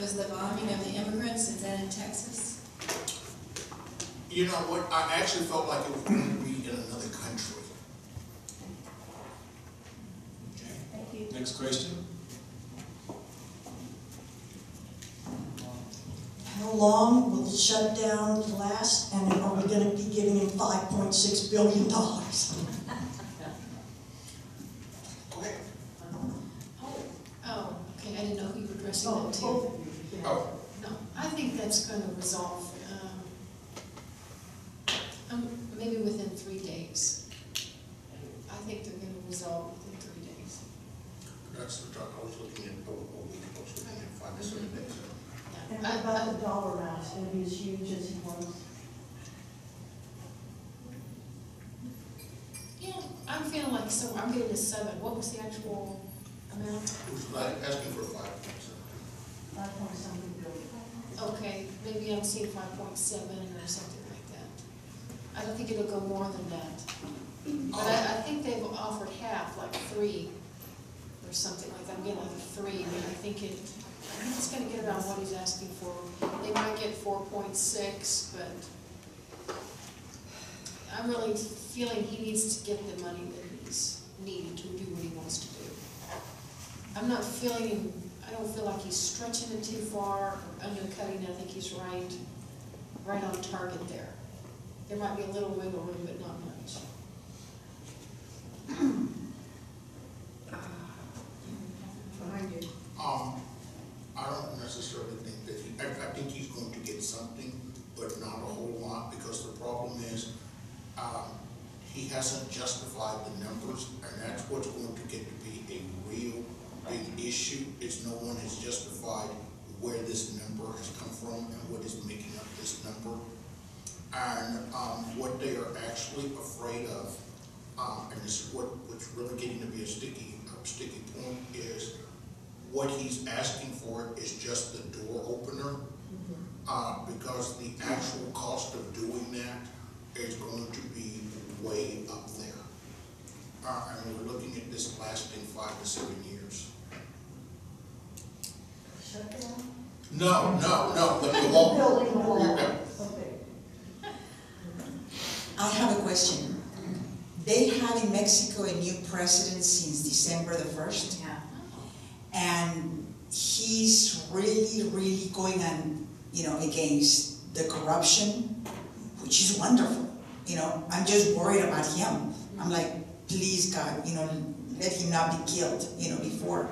Was the volume of the immigrants, is that in Texas? You know what, I actually felt like it was going to be in another country. Okay. Thank you. Next question. How long will the shutdown last, and are we going to be giving him $5.6 billion? Go ahead. Oh, okay, I didn't know who you were addressing Oh, that to. both of you, yeah. Oh, No, I think that's going to resolve, maybe within 3 days. I think they're going to resolve within 3 days. that's the talk, I was looking at, I was looking at 5 to 7 days. Yeah. And what about the dollar amount? It's going to be as huge as he wants. Yeah, I'm feeling like, so I'm getting a 7. What was the actual amount? It was like asking for 5 points. $5.something billion. Okay, maybe I'm seeing 5.7 or something like that. I don't think it'll go more than that. But I think they've offered half, like 3 or something like that. I'm getting like a 3, but I think it's gonna get around what he's asking for. They might get 4.6, but I'm really feeling he needs to get the money that he's needed to do what he wants to do. I'm not feeling him, I don't feel like he's stretching it too far or undercutting it. I think he's right on target there. There might be a little wiggle room, but not much. Behind you. I don't necessarily think that I think he's going to get something, but not a whole lot, because the problem is, he hasn't justified the numbers, and that's what's going to get to be a real big issue, is no one has justified where this number has come from and what is making up this number. And what they are actually afraid of, and this is what's really getting to be a sticky point, is what he's asking for is just the door opener, because the actual cost of doing that is going to be way up there. And we're looking at this lasting 5 to 7 years. Shutdown? No, but the whole, Building the wall. yeah. Okay. I have a question. They had in Mexico a new president since December the 1st. Yeah. And he's really going on, against the corruption, which is wonderful. I'm just worried about him. I'm like, please God, let him not be killed, before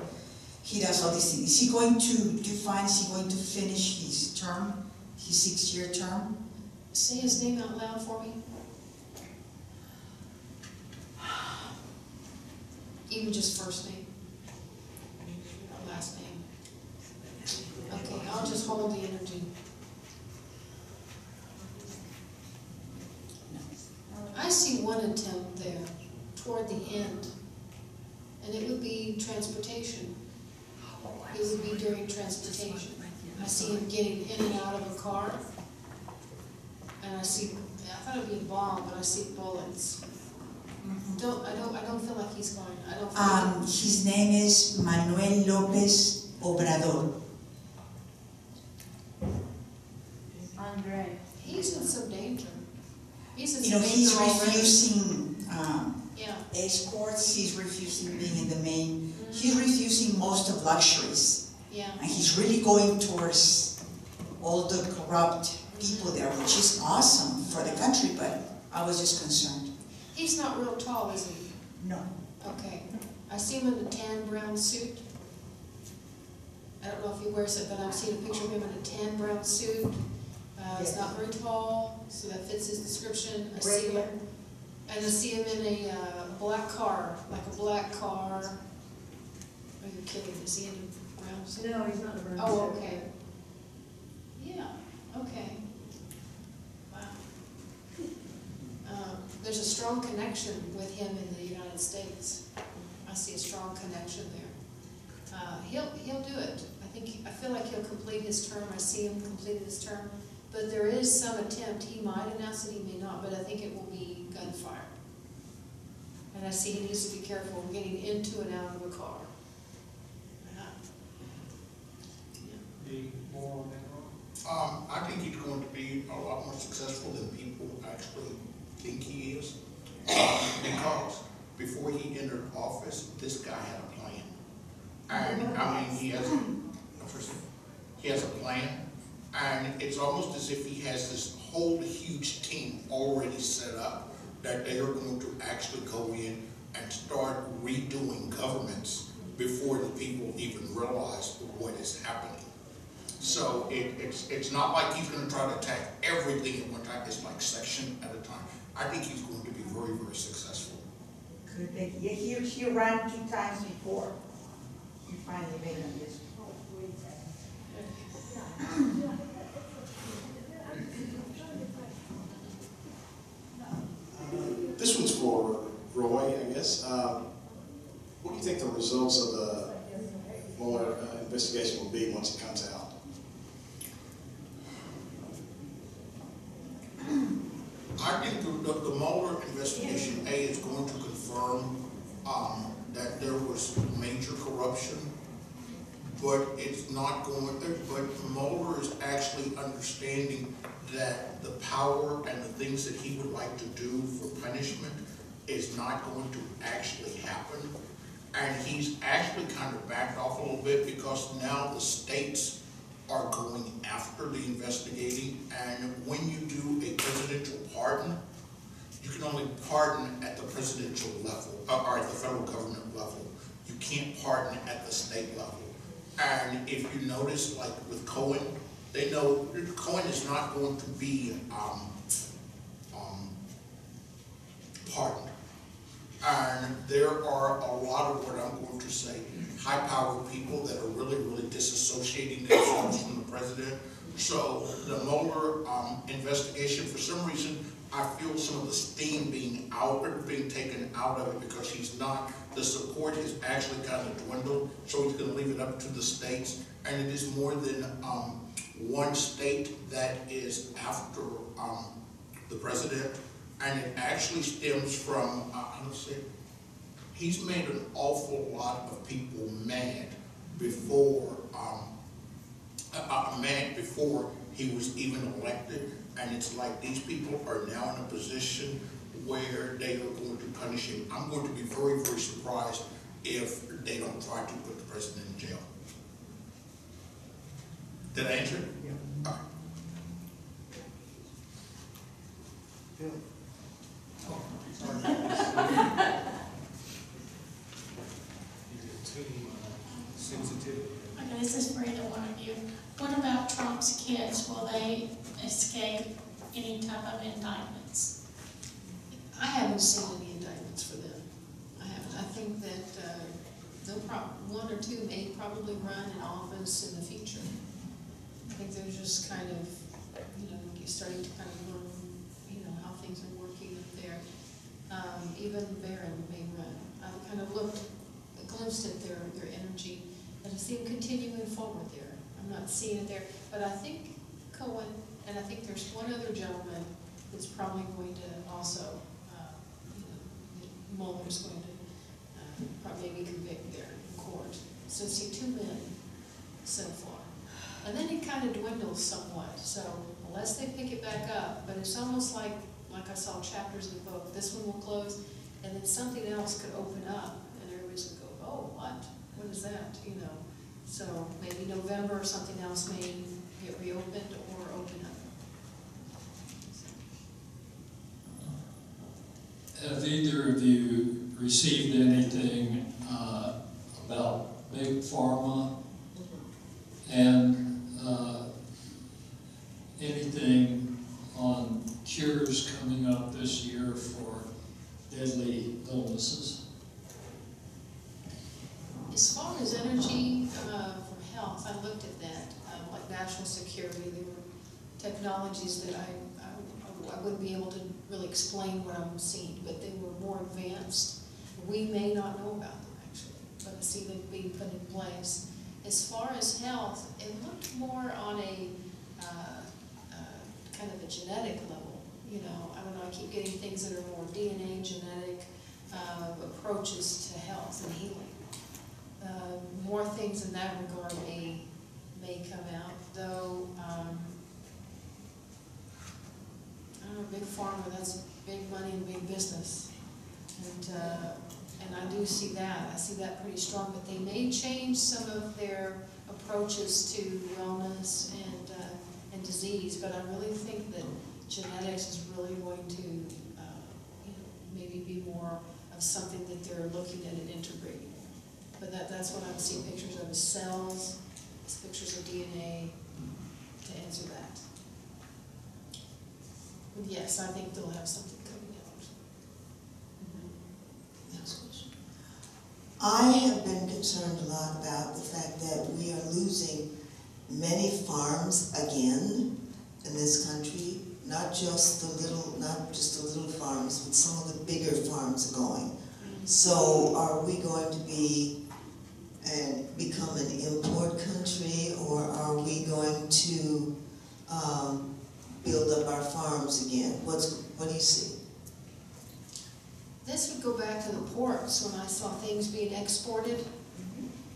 he does all these things. Is he going to do fine? Is he going to finish his term, his 6-year term? Say his name out loud for me. Even just first name. Not last name. Okay, I'll just hold the energy. I see one attempt there toward the end, and it would be transportation. It would be during transportation. I see him getting in and out of a car, and I thought it'd be a bomb, but I see bullets. I don't feel like he's going. I don't feel like His name is Manuel López Obrador. Andre. he's in some danger. He's in He's some danger already. refusing Yeah. escorts, he's refusing being in the main, he's refusing most of luxuries. Yeah. And he's really going towards all the corrupt people there, which is awesome for the country, but I was just concerned. He's not real tall, is he? No. Okay. I see him in a tan brown suit. I don't know if he wears it, but I've seen a picture of him in a tan brown suit. He's Yes. not very tall, so that fits his description. I see him, Regular. and I see him in a black car, like a black car. Are you kidding? Is he in a brown suit? No, he's not around. Oh, okay. Yeah, okay. Wow. There's a strong connection with him in the United States. I see a strong connection there. He'll do it. I feel like he'll complete his term. I see him complete his term. But there is some attempt. He might announce it, he may not, but I think it will be gunfire. And I see he needs to be careful getting into and out of a car. Yeah. be more on that road? I think he's going to be a lot more successful than people actually think he is. Because before he entered office, this guy had a plan. And I mean, he has a plan, and it's almost as if he has this whole huge team already set up that they are going to actually go in and start redoing governments before the people even realize what is happening. So it's not like he's going to try to attack everything at one time. It's like section at a time. I think he's going to be very, very successful. Good, he ran 2 times before. He finally made it this. This one's for Roy, I guess. What do you think the results of the Mueller investigation will be once it comes out? I think the Mueller investigation, A, is going to confirm that there was major corruption, but it's not going, but Mueller is actually understanding that the power and the things that he would like to do for punishment is not going to actually happen. And he's actually kind of backed off a little bit because now the states are going after the investigating, and when you do a presidential pardon, you can only pardon at the presidential level, or at the federal government level. You can't pardon at the state level. And if you notice, like with Cohen, they know Cohen is not going to be pardoned. And there are a lot of what I'm going to say, high-powered people that are really, really disassociating themselves from the president. So the Mueller investigation, for some reason, I feel some of the steam being taken out of it because he's not, the support has actually kind of dwindled, so he's going to leave it up to the states. And it is more than one state that is after the president. And it actually stems from, let's see, he's made an awful lot of people mad before he was even elected. And it's like these people are now in a position where they are going to punish him. I'm going to be very, very surprised if they don't try to put the president in jail. Did I answer? Yeah. Okay. Bill. Sensitivity. Okay, this is for either one of you. What about Trump's kids? Will they escape any type of indictments? I haven't seen any indictments for them. I haven't. I think that one or two may probably run in office in the future. I think they're just kind of, you're starting to kind of learn, how things are working up there. Even Barron may run. I kind of glimpsed at their energy, and I see them continuing forward there. I'm not seeing it there, but I think Cohen, and I think there's one other gentleman that's probably going to also, Mueller's going to probably maybe convict there in court. So see 2 men so far. And then it kind of dwindles somewhat, so unless they pick it back up, but it's almost like I saw chapters of the book, this one will close, and then something else could open up, and everybody's going to go, oh, what? What is that? So maybe November or something else may get reopened or open up. Have either of you received anything about Big Pharma and anything on cures coming up this year for deadly illnesses? As far as energy for health, I looked at that, like national security. There were technologies that I wouldn't be able to really explain what I'm seeing, but they were more advanced. We may not know about them actually, but I see them being put in place. As far as health, it looked more on a kind of a genetic level. I don't know, I keep getting things that are more DNA, genetic approaches to health and healing. More things in that regard may come out. farmer, that's big money and big business. And I do see that, I see that pretty strong, but they may change some of their approaches to wellness and disease, but I really think that genetics is really going to, maybe be more of something that they're looking at and integrating. But that's what I'm seeing pictures of, is cells, it's pictures of DNA to answer that. But yes, I think they'll have something coming out. Next question. I have been concerned a lot about the fact that we are losing many farms again in this country, not just the little farms, but some of the bigger farms are going. So are we going to become an import country, or are we going to build up our farms again? What do you see? This would go back to the ports when I saw things being exported.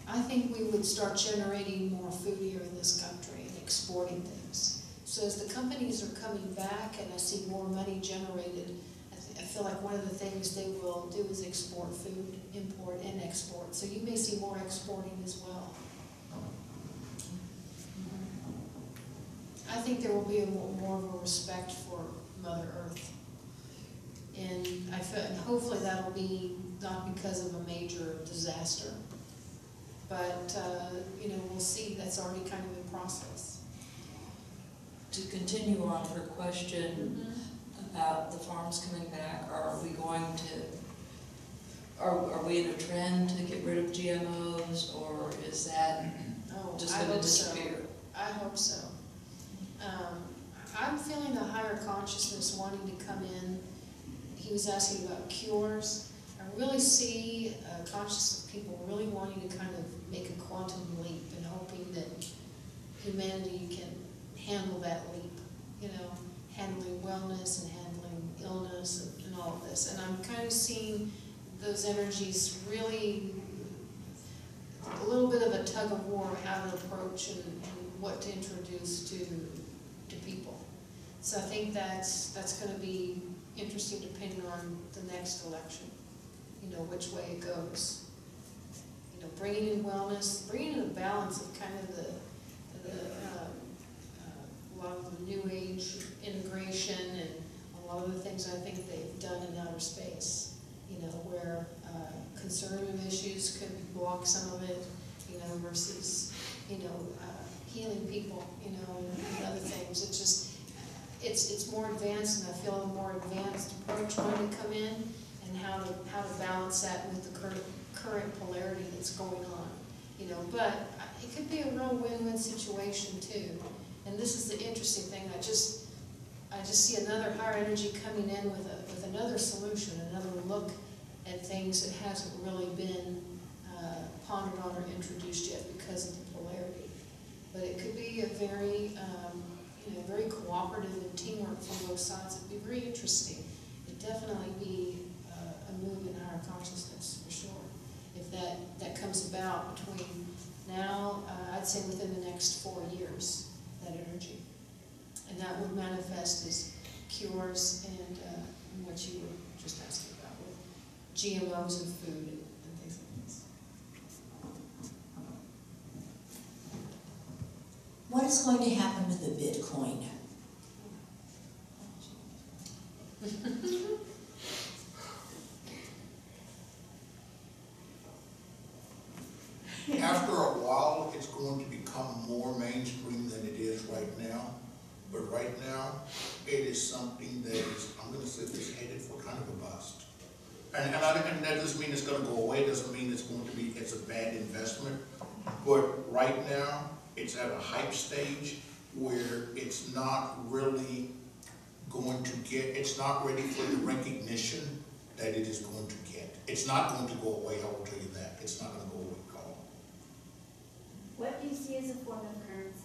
I think we would start generating more food here in this country and exporting things. So as the companies are coming back and I see more money generated, I feel like one of the things they will do is export food, import and export. So you may see more exporting as well. I think there will be more of a respect for Mother Earth. And hopefully that'll be not because of a major disaster. But, we'll see, that's already kind of in process. To continue on her question about the farms coming back, are we in a trend to get rid of GMOs, or is that just going to disappear? I hope so. I'm feeling a higher consciousness wanting to come in. He was asking about cures. I really see a consciousness of people really wanting to kind of make a quantum leap and hoping that humanity can handle that leap, handling wellness and handling illness and all of this. And I'm kind of seeing those energies really, a little bit of a tug of war, how to approach and what to introduce to people. So I think that's going to be interesting depending on the next election, which way it goes. Bringing in wellness, bringing in a balance of kind of a lot of the new age integration and a lot of the things I think they've done in outer space, where conservative issues could block some of it, versus, healing people, and other things. It's just, it's more advanced, and I feel a more advanced approach going to come in, and how to balance that with the current polarity that's going on, but it could be a real win-win situation too. And this is the interesting thing. I just see another higher energy coming in with another solution, another look at things that hasn't really been pondered on or introduced yet because of the polarity. But it could be a very, very cooperative and teamwork from both sides. It'd be very interesting. It'd definitely be a move in higher consciousness for sure. If that comes about between now, I'd say within the next 4 years, that energy. And that would manifest as cures and what you were just asking about with GMOs and food and things like this. What is going to happen to the Bitcoin? After a while, it's going to become more mainstream than it is right now. But right now, it is something that is, I'm going to say this, headed for kind of a bust. And that doesn't mean it's going to go away, doesn't mean it's a bad investment. But right now, it's at a hype stage where it's not really going to get, it's not ready for the recognition that it is going to get. It's not going to go away, I will tell you that. It's not going to go away at all. What do you see as a form of currency?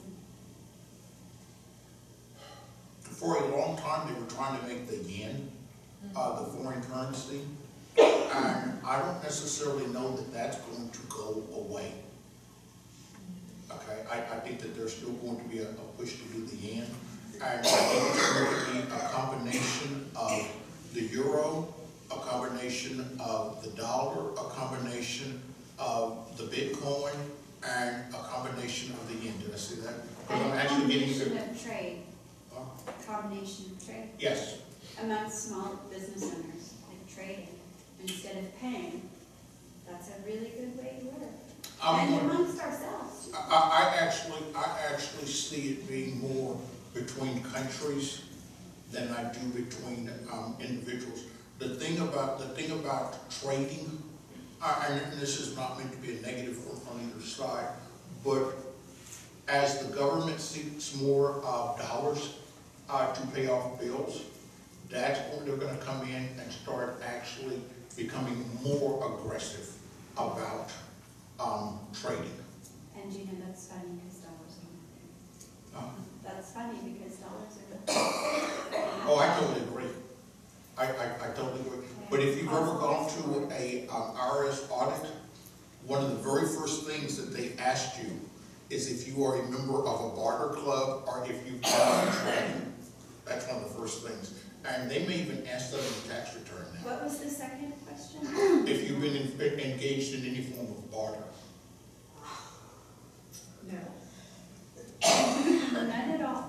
For a long time, they were trying to make the yen the foreign currency. And I don't necessarily know that that's going to go away. Okay, I think that there's still going to be a push to do the yen. and it's going to be a combination of the euro, a combination of the dollar, a combination of the Bitcoin, and a combination of the yen. Did I say that? Because I'm actually getting Combination of trade. Combination of trade. Yes. Amongst small business owners, like trading, instead of paying. That's a really good way to work. And amongst ourselves. I actually see it being more between countries than I do between individuals. The thing about trading, and this is not meant to be a negative on either side, but as the government seeks more dollars to pay off bills, that's when they're going to come in and start actually becoming more aggressive about trading. And you know, that's funny because dollars are not there. That's funny because dollars are not there. Oh, I totally agree. I totally agree. But if you've ever gone to a IRS audit, one of the very first things that they asked you is if you are a member of a barter club or if you've done trading. That's one of the first things. And they may even ask that in the tax return now. What was the second question? If you've been engaged in any form of barter. No. None at all.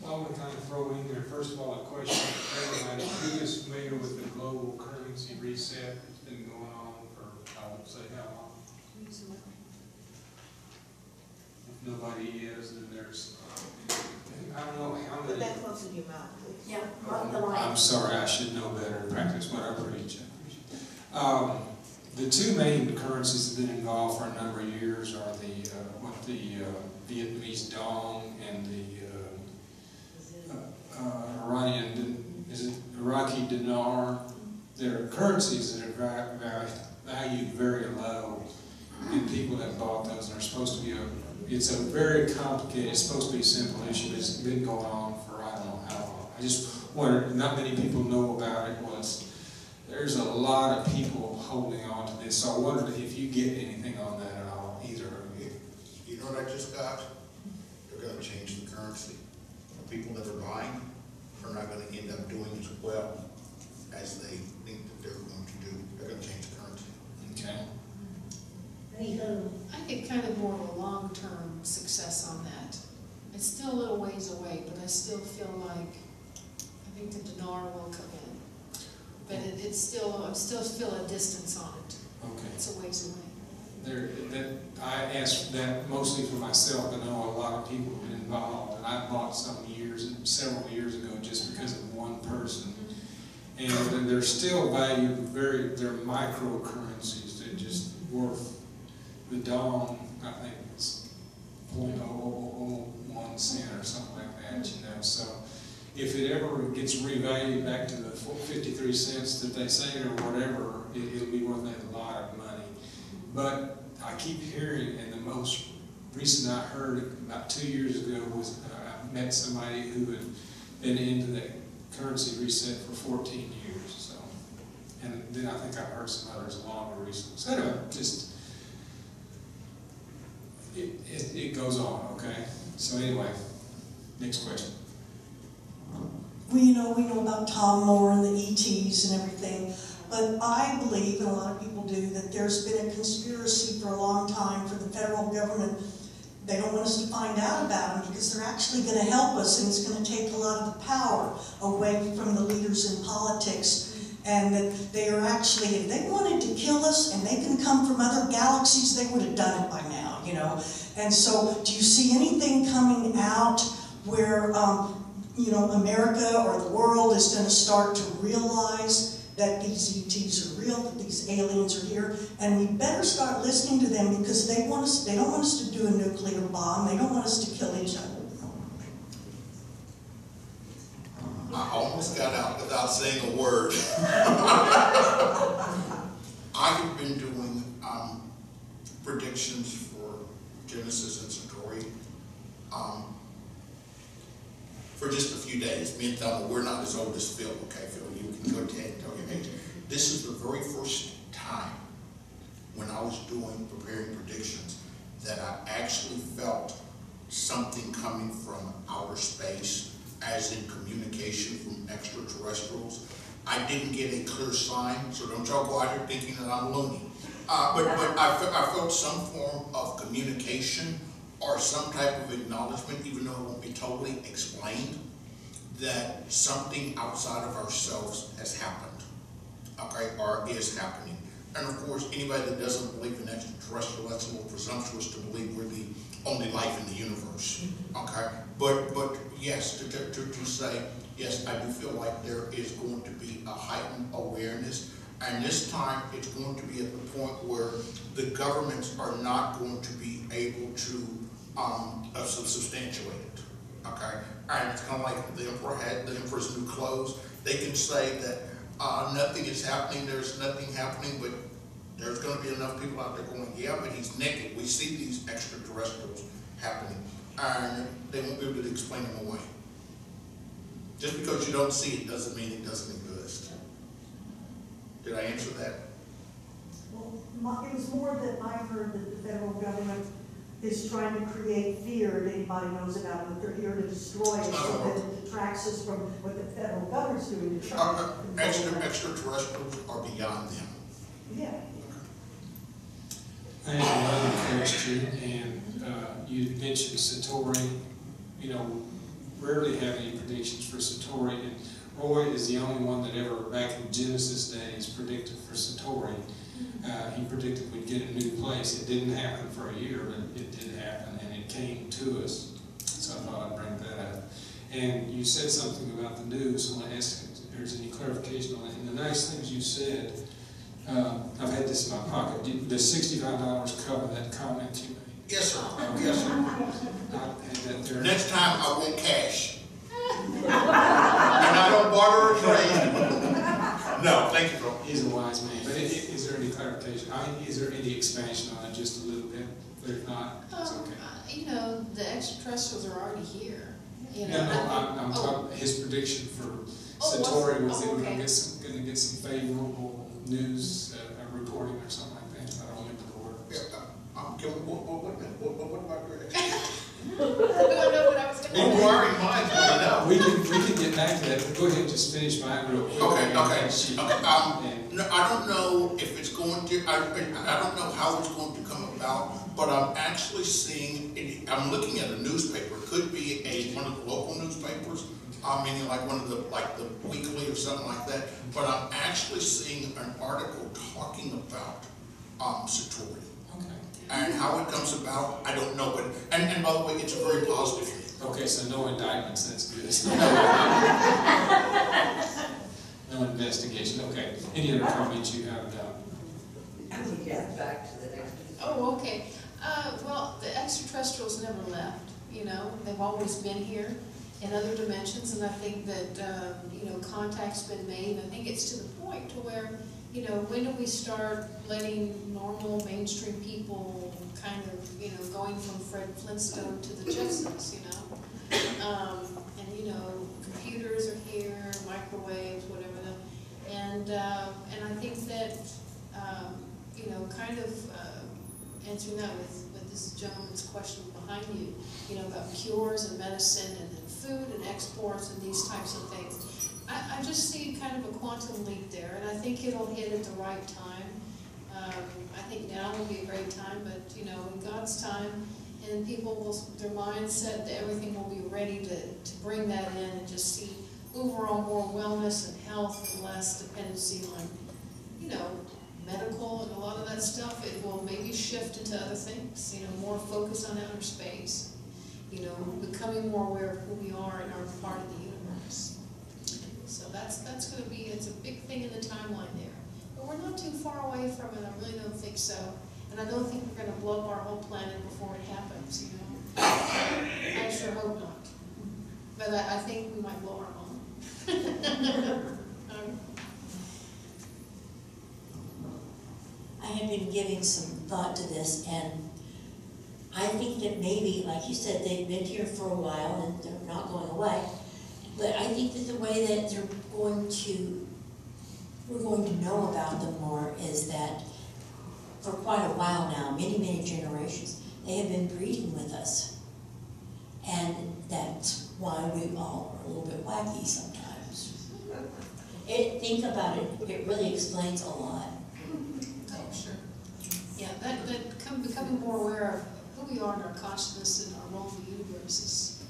Well, we kind of throw in there, first of all, a question for everybody. Who is familiar with the global currency reset that's been going on for, I won't say how long? If nobody is, then there's, I don't know how many. Put that close to your mouth, please. Yeah, I'm sorry, I should know better and practice what I preach. The two main currencies that have been involved for a number of years are the Vietnamese dong and the Iraqi dinar. They're currencies that are valued very low, and people that bought those are supposed to be it's a very complicated, it's supposed to be a simple issue, but it's been going on for I don't know how long. I just wonder, not many people know about it. There's a lot of people holding on to this, so I wondered if you get anything on that at all, either of you. You know what I just got? They're going to change the currency. The people that are buying are not going to end up doing as well as they think that they're going to do. They're going to change the currency. Okay. I get kind of more of a long-term success on that. It's still a little ways away, but I still feel like, I think the dinar will come in. But I still feel a distance on it. Okay. It's a ways away. I asked that mostly for myself. I know a lot of people have been involved, and I bought several years ago just because of one person. And they're still valued they're microcurrencies. They're just worth, the dong, I think it's 0.0001 cent or something like that, you know. So if it ever gets revalued back to the 53 cents that they say or whatever, it'll be worth a lot of money. But I keep hearing, and the most recent I heard about 2 years ago was I met somebody who had been into that currency reset for 14 years. So, and then I think I've heard some others longer recently. So anyway, just it goes on, okay? So anyway, next question. We know about Tom Moore and the ETs and everything, but I believe, and a lot of people do, that there's been a conspiracy for a long time for the federal government. They don't want us to find out about them because they're actually going to help us, and it's going to take a lot of the power away from the leaders in politics. And that they are actually, if they wanted to kill us and they can come from other galaxies, they would have done it by now, you know. And so, do you see anything coming out where, you know, America or the world is going to start to realize that these ETs are real, that these aliens are here, and we better start listening to them because they don't want us to do a nuclear bomb, they don't want us to kill each other. I almost got out without saying a word. I have been doing predictions for Genesis and Satori for just a few days. Me and Thelma, we're not as old as Phil, okay, Phil? You can go ahead and tell your age. This is the very first time when I was preparing predictions that I actually felt something coming from outer space, as in communication from extraterrestrials. I didn't get a clear sign, so don't y'all go out here thinking that I'm loony. But I felt some form of communication or some type of acknowledgement, even though it won't be totally explained, that something outside of ourselves has happened, okay, or is happening. And of course, anybody that doesn't believe in extraterrestrial, that's a little presumptuous to believe we're the only life in the universe, okay? But yes, to say, yes, I do feel like there is going to be a heightened awareness, and this time it's going to be at the point where the governments are not going to be able to substantiate it, okay? And it's kind of like the emperor had the emperor's new clothes. They can say that nothing is happening, there's nothing happening, but there's going to be enough people out there going, yeah, but he's naked. We see these extraterrestrials happening, and they won't be able to explain them away. Just because you don't see it doesn't mean it doesn't exist. Did I answer that? Well, it was more that I heard that the federal government is trying to create fear, and anybody knows about it, they're here to destroy us, so that it detracts us from what the federal government's doing to try to extraterrestrials are beyond them. Yeah. I have another question, and you mentioned Satori. You know, rarely have any predictions for Satori, and Roy is the only one that ever, back in Genesis days, predicted for Satori. He predicted we'd get a new place. It didn't happen for a year, but it did happen, and it came to us. So I thought I'd bring that up. And you said something about the news. I want to ask if there's any clarification on it. And the nice things you said, I've had this in my pocket. Does $65 cover that comment you made? Yes, sir. Okay. Yes, sir. I had that there. Next time I want cash. And I don't barter or trade. No, thank you, bro. He's a wise man. But is there any clarification? I mean, is there any expansion on it just a little bit? But if not, it's okay. You know, the extraterrestrials are already here. You know, No, I'm talking, his prediction for Satori was that we're going to get some favorable news reporting or something like that. I don't remember the word. What about your next? I don't know what I was going to say. Inquiring minds want to know. We can get back to that, but go ahead and just finish mine real quick. Okay. No, I don't know if it's going to, I don't know how it's going to come about, but I'm actually seeing, I'm looking at a newspaper. It could be one of the local newspapers, meaning like one of the weekly or something like that, but I'm actually seeing an article talking about Satori. Okay. And how it comes about, I don't know, but, and by the way, it's a very positive thing. Okay, so no indictments, that's good. No investigation, okay. Any other comments you have about? Yeah, back to the next. Oh, okay. Well, the extraterrestrials never left, you know. They've always been here in other dimensions, and I think that, you know, contact's been made. I think it's to the point to where, you know, when do we start letting normal mainstream people kind of, you know, going from Fred Flintstone to the Jetsons, you know? And, you know, computers are here, microwaves, whatever. And I think that, you know, kind of answering that with this gentleman's question behind you, you know, about cures and medicine and then food and exports and these types of things. I just see kind of a quantum leap there, and I think it'll hit at the right time. I think now will be a great time, but, you know, in God's time, and people will, their mindset, that everything will be ready to bring that in and just see overall more wellness and health and less dependency on, you know, medical and a lot of that stuff. It will maybe shift into other things, you know, more focus on outer space, you know, becoming more aware of who we are and our part of the universe. So that's going to be, it's a big thing in the timeline there. But we're not too far away from it, I really don't think so. And I don't think we're going to blow up our whole planet before it happens, you know. I sure hope not. But I think we might blow our own. I have been giving some thought to this, and I think that maybe, like you said, they've been here for a while and they're not going away. But I think that the way that we're going to know about them more is that for quite a while now, many generations, they have been breeding with us. we all are a little bit wacky sometimes. Think about it, it really explains a lot. Oh, sure. Yeah, becoming more aware of who we are in our consciousness and our role in the universe is,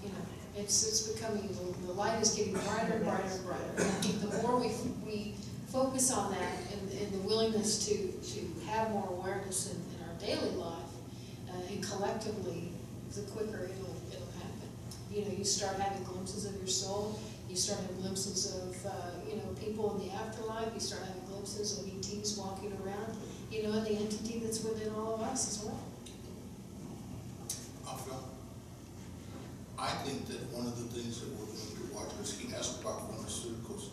you know, it's becoming, the light is getting brighter and brighter and brighter. And I think the more we focus on that and the willingness to have more awareness in our daily life and collectively, the quicker it'll happen. You know, you start having glimpses of your soul, you start having glimpses of, you know, people in the afterlife, you start having glimpses of ETs walking around, you know, and the entity that's within all of us as well. I think that one of the things that we're going to watch is he asked about pharmaceuticals.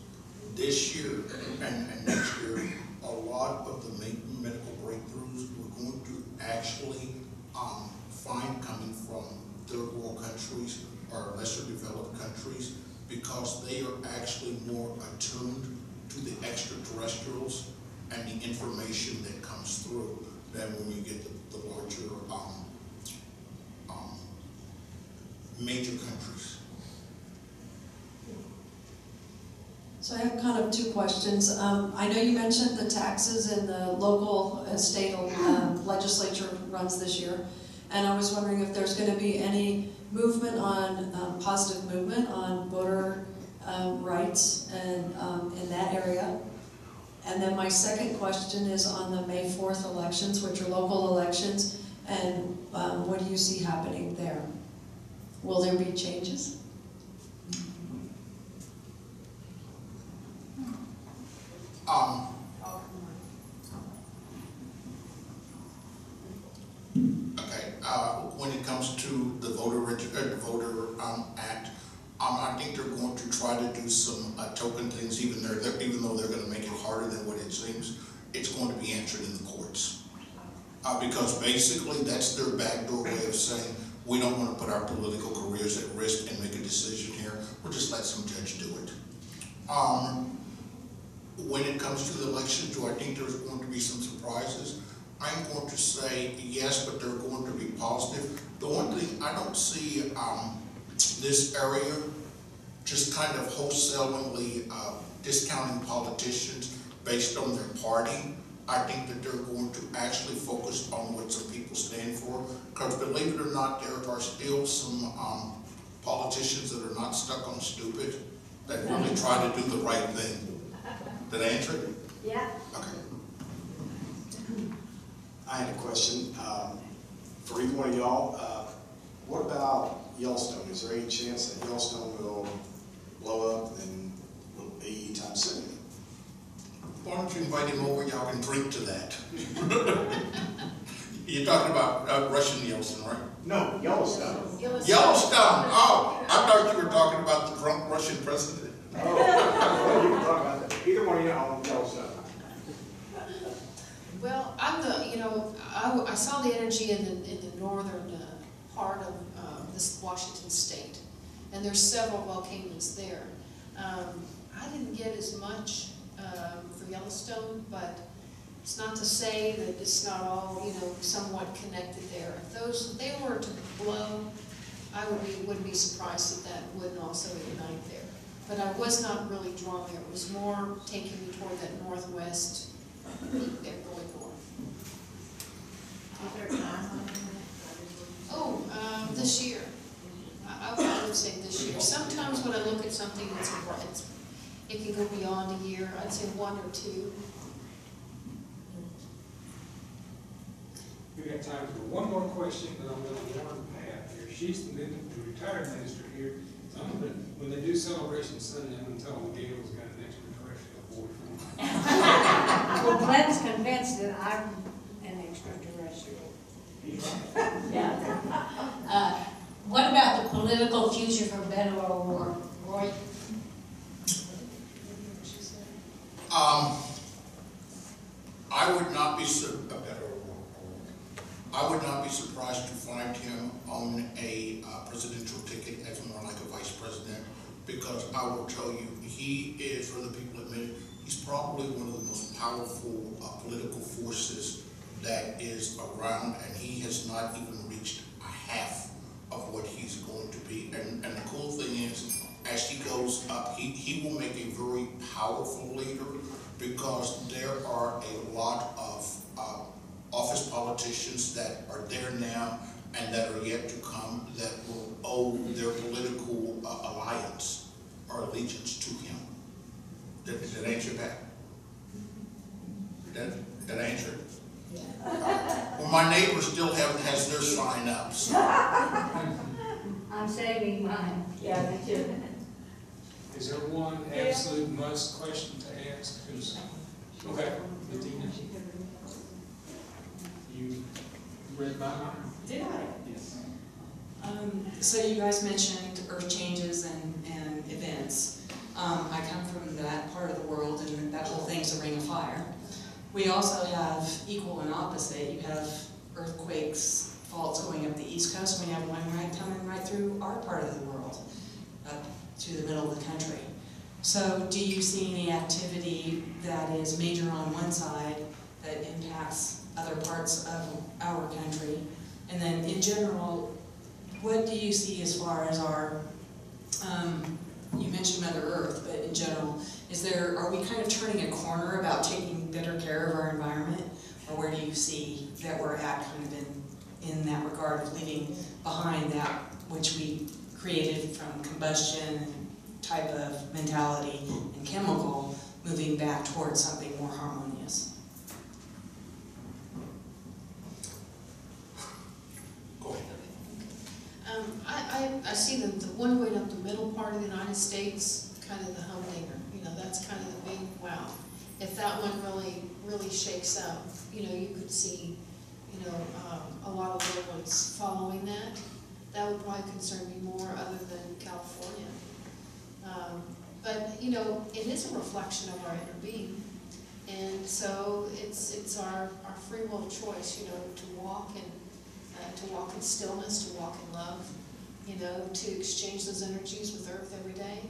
This year and next year, a lot of the medical breakthroughs we're going to actually find coming from third world countries or lesser developed countries, because they are actually more attuned to the extraterrestrials and the information that comes through than when you get the larger major countries. So I have kind of two questions. I know you mentioned the taxes in the local and state legislature runs this year, and I was wondering if there's going to be any movement on, positive movement on voter rights and in that area. And then my second question is on the May 4th elections, which are local elections, and what do you see happening there? Will there be changes? Okay, when it comes to the voter act, I think they're going to try to do some token things, even though they're going to make it harder than what it seems. It's going to be answered in the courts, because basically that's their backdoor way of saying, we don't want to put our political careers at risk and make a decision here. We'll just let some judge do it. When it comes to the election, do I think there's going to be some surprises? I'm going to say yes, but they're going to be positive. The one thing I don't see this area just kind of wholesalingly discounting politicians based on their party. I think that they're going to actually focus on what some people stand for. Because believe it or not, there are still some politicians that are not stuck on stupid, that really try to do the right thing. Did I answer it? Yeah. Okay. I had a question for either one of y'all. What about Yellowstone? Is there any chance that Yellowstone will blow up and will be anytime soon? Why don't you invite him over, y'all can drink to that. You're talking about Russian Yellowstone, right? No, Yellowstone. Yellowstone! Oh, I thought you were talking about the drunk Russian president. Oh, well, you can talk about that. Either one of y'all on Yellowstone. Well, I saw the energy in the northern part of this Washington state, and there's several volcanoes there. I didn't get as much for Yellowstone, but it's not to say that it's not all, somewhat connected there. If they were to blow, I wouldn't be surprised if that wouldn't also ignite there. But I was not really drawn there. It was more taking me toward that northwest peak there going north. Is there a timeline? Oh, this year. I would say this year. Sometimes when I look at something it can go beyond a year. I'd say 1 or 2. We got time for one more question, but I'm going to warn Pat here. She's the retired minister here. So when they do Celebration Sunday, I'm going to tell them Gail's got an extraterrestrial boyfriend. Well, Glenn's convinced that I'm an extraterrestrial. Yeah. What about the political future for better or worse? Roy? I would not be I would not be surprised to find him on a presidential ticket as more like a vice president, because I will tell you, he is, for the people admit it, he's probably one of the most powerful political forces that is around, and he has not even reached a half of what he's going to be. And the cool thing he will make a very powerful leader, because there are a lot of office politicians that are there now and that are yet to come that will owe their political alliance or allegiance to him. Did that answer that? That answer it? Well, my neighbor still has their sign up, so. I'm saving mine. Yeah, me too. Is there one absolute must question to ask? Okay, Bettina. You read my mind? Did I? Yes. So you guys mentioned earth changes and events. I come from that part of the world, and that whole thing's a ring of fire. We also have equal and opposite. You have earthquakes, faults going up the East Coast, and we have one coming right through our part of the world, up to the middle of the country. So do you see any activity that is major on one side that impacts other parts of our country? And then in general, what do you see as far as our, you mentioned Mother Earth, but in general, are we kind of turning a corner about taking better care of our environment? Or where do you see that we're at kind of in that regard of leaving behind that which we created from combustion type of mentality and chemical, moving back towards something more harmonious? Go ahead. I see the one going up the middle part of the United States, kind of the humdinger. You know, that's kind of the big wow. If that one really shakes up, you know, you could see, you know, a lot of little ones following that. That would probably concern me more, other than California. But you know, it is a reflection of our inner being, and so it's our free will choice, you know, to walk in stillness, to walk in love, you know, to exchange those energies with Earth every day.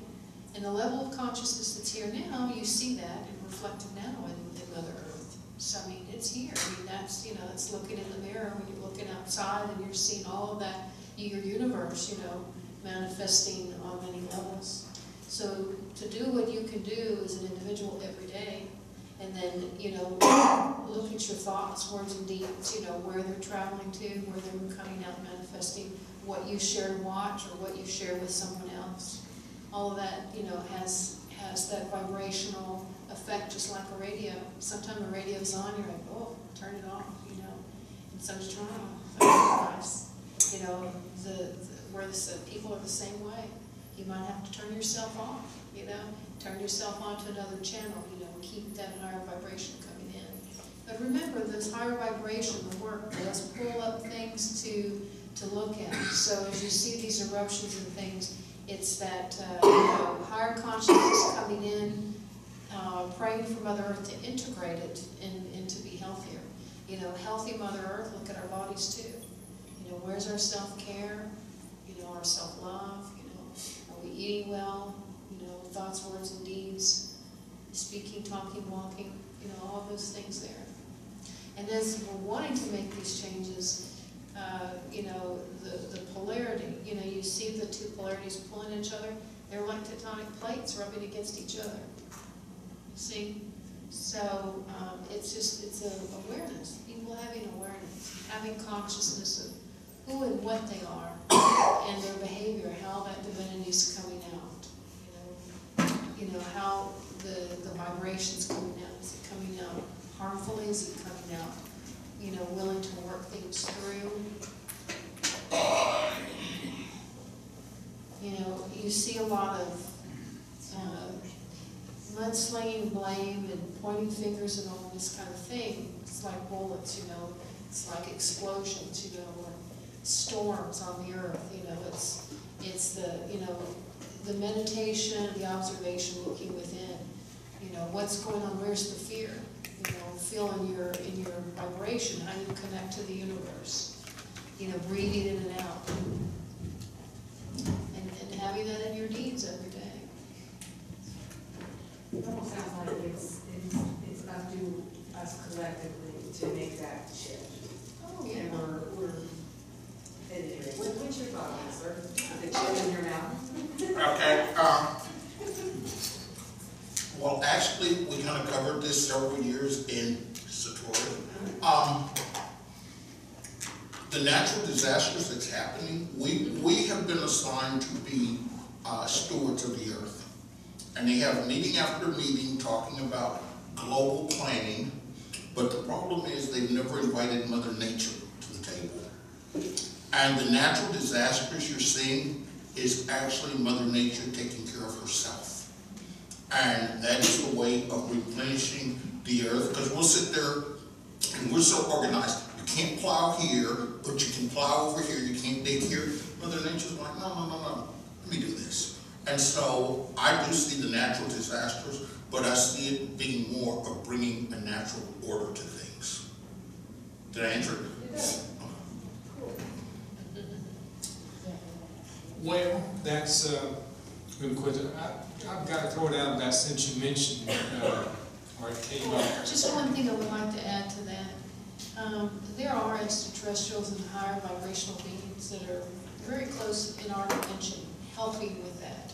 And the level of consciousness that's here now, you see that and reflected now in Mother Earth. So I mean, it's here. I mean, that's, you know, it's looking in the mirror when you're looking outside and you're seeing all of that, your universe, you know, manifesting on many levels. So to do what you can do as an individual every day, and then, you know, look at your thoughts, words, and deeds, you know, where they're traveling to, where they're coming out manifesting, what you share and watch, or what you share with someone else. All of that, you know, has that vibrational effect, just like a radio. Sometimes a radio's on, you're like, oh, turn it off, you know. And some's trying, nice. You know, people are the same way. You might have to turn yourself off, you know, turn yourself on to another channel, you know, keep that higher vibration coming in. But remember, this higher vibration, the work does pull up things to look at. So as you see these eruptions and things, it's that you know, higher consciousness coming in, praying for Mother Earth to integrate it and to be healthier. You know, healthy Mother Earth, look at our bodies too. You know, where's our self-care? You know, our self-love? You know, are we eating well? You know, thoughts, words, and deeds, speaking, talking, walking, you know, all those things there. And as we're wanting to make these changes, you know, the polarity, you know, you see the two polarities pulling each other, they're like tectonic plates rubbing against each other. See? So it's an awareness, people having awareness, having consciousness of who and what they are, and their behavior, how that divinity is coming out. You know how the vibration's coming out. Is it coming out harmfully? Is it coming out, you know, willing to work things through? You know, you see a lot of mudslinging, blame, and pointing fingers and all this kind of thing. It's like bullets, you know. It's like explosions, you know, or storms on the earth. You know, it's the, you know, the meditation, the observation, looking within. You know, what's going on? Where's the fear? You know, feel in your vibration how you connect to the universe. You know, breathing in and out, and having that in your deeds every day. It almost sounds like it's up to us collectively to make that shift. Oh, yeah. And what's your thought on this, sir? Is it chill in your mouth? Okay, Well, actually, we kind of covered this several years in Satori. The natural disasters that's happening, we have been assigned to be stewards of the earth. And they have meeting after meeting talking about global planning, but the problem is they've never invited Mother Nature to the table. And the natural disasters you're seeing is actually Mother Nature taking care of herself. And that is the way of replenishing the earth, because we'll sit there and we're so organized. You can't plow here, but you can plow over here. You can't dig here. Mother Nature's like, no, let me do this. And so I do see the natural disasters, but I see it being more of bringing a natural order to things. Did I answer it? Well, that's good question. I've got to throw it out that since you mentioned or it came up. Just one thing I would like to add to that. There are extraterrestrials and higher vibrational beings that are very close in our dimension, helping with that.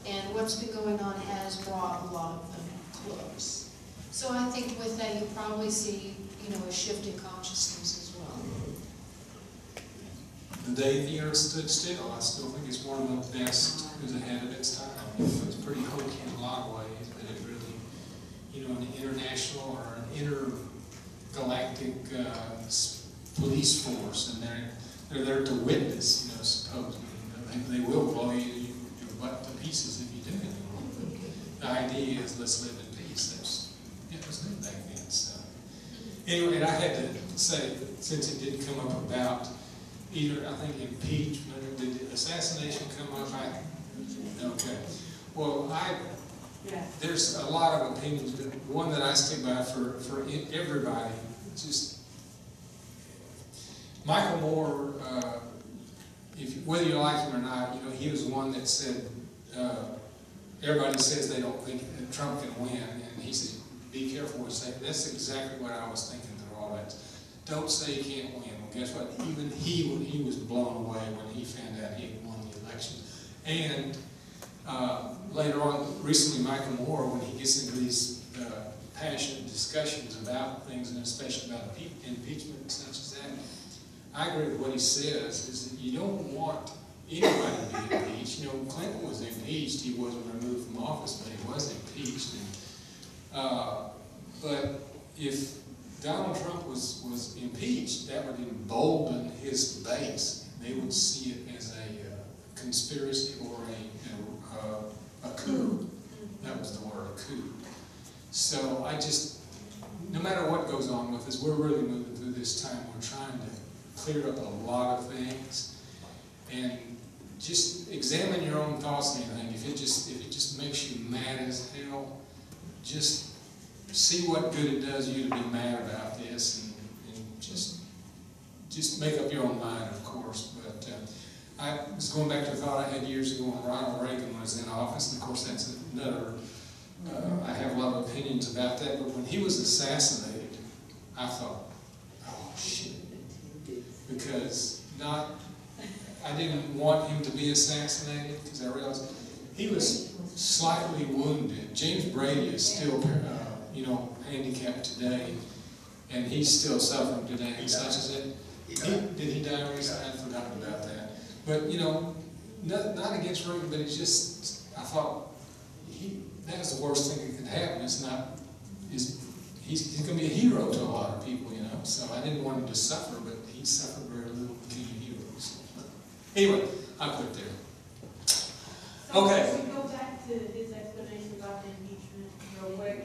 And what's been going on has brought a lot of them close. So I think with that, you'll probably see, a shift in consciousness as well. The day the earth stood still, I still think it's one of the best. It was ahead of its time. It was pretty hokey in a lot of ways, but it really, an international or an intergalactic police force, and they're there to witness, supposedly. They will blow your butt to pieces if you do it. The idea is let's live in peace. It was good back then. So anyway, and I had to say, since it didn't come up about either, I think, impeachment, or did the assassination come up? Okay. Well, there's a lot of opinions, but one that I stick by for everybody, just Michael Moore, whether you like him or not, he was one that said, everybody says they don't think that Trump can win, and he said, be careful what you say. That's exactly what I was thinking through all that. Don't say he can't win. Well, guess what? Even he was blown away when he found out he had won the election. And later on, recently, Michael Moore, when he gets into these passionate discussions about things, and especially about impeachment and such as that, I agree with what he says, is that you don't want anybody to be impeached. Clinton was impeached. He wasn't removed from office, but he was impeached. And, but if Donald Trump was impeached, that would embolden his base. They would see it as a conspiracy or a coup. That was the word, a coup. So no matter what goes on with us, we're really moving through this time. We're trying to clear up a lot of things, and just examine your own thoughts and everything. If it just makes you mad as hell, just see what good it does you to be mad about this, and just make up your own mind, of course. But I was going back to a thought I had years ago when Ronald Reagan was in office, and of course that's another, I have a lot of opinions about that, but when he was assassinated, I thought, oh shit, because I didn't want him to be assassinated, because I realized he was slightly wounded. James Brady is still, handicapped today, and he's still suffering today, and such as it. Did he die recently? I'd forgotten about that. But, not against Reagan, but it's just, I thought, that was the worst thing that could happen. He's going to be a hero to a lot of people, so I didn't want him to suffer, but he suffered very little, became a hero. So. Anyway, I'll quit there. Okay. So we go back to his explanation about the impeachment real quick.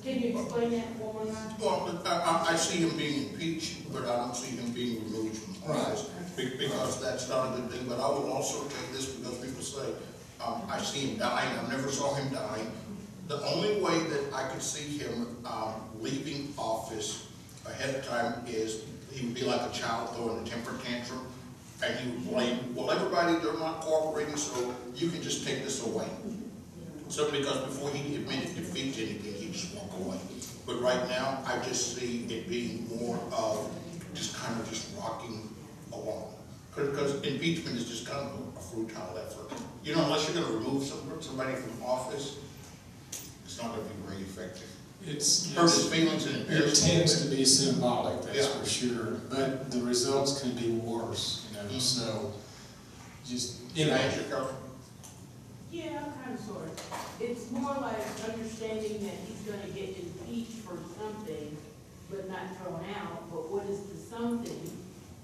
Can you explain that one more time? Well, I see him being impeached, but I don't see him being removed from office, because that's not a good thing. But I will also take this because people say, I see him dying. I never saw him dying. The only way that I could see him leaving office ahead of time is he would be like a child throwing a temper tantrum, and he would blame, well, everybody, they're not cooperating, so you can just take this away. So because before he admitted defeat to anything, he'd just walk away. But right now, I just see it being more of just kind of just rocking along. Because impeachment is just kind of a futile effort. Unless you're going to remove somebody from office, It's not gonna be very effective. It's, Hurt his feelings and it embarrass him. tends to be symbolic, that's Yeah. for sure, but the results can be worse, you know, so just, you Can I know. answer, Carol? Yeah, kind of sort of. It's more like understanding that he's gonna get impeached for something, but not thrown out. But what is the something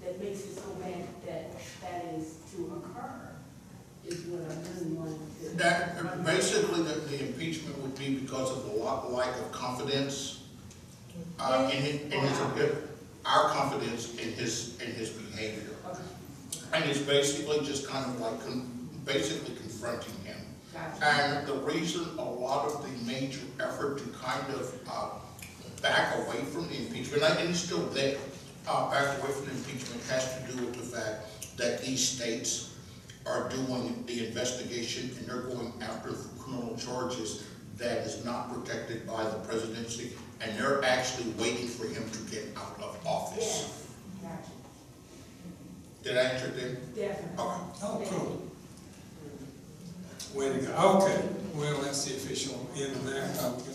that makes it so bad that that is to occur, is what I really wanted to. That, basically, the impeachment would be because of the lack of confidence, our confidence in his behavior. And it's basically just kind of like, basically confronting him. And the reason a lot of the major effort to kind of back away from the impeachment, and it's still there, back away from the impeachment has to do with the fact that these states are doing the investigation and they're going after criminal charges that is not protected by the presidency, and they're actually waiting for him to get out of office. Yes, gotcha. Did I answer them? Definitely. Okay. Oh, cool. Way to go. Okay, well, that's the official end of that.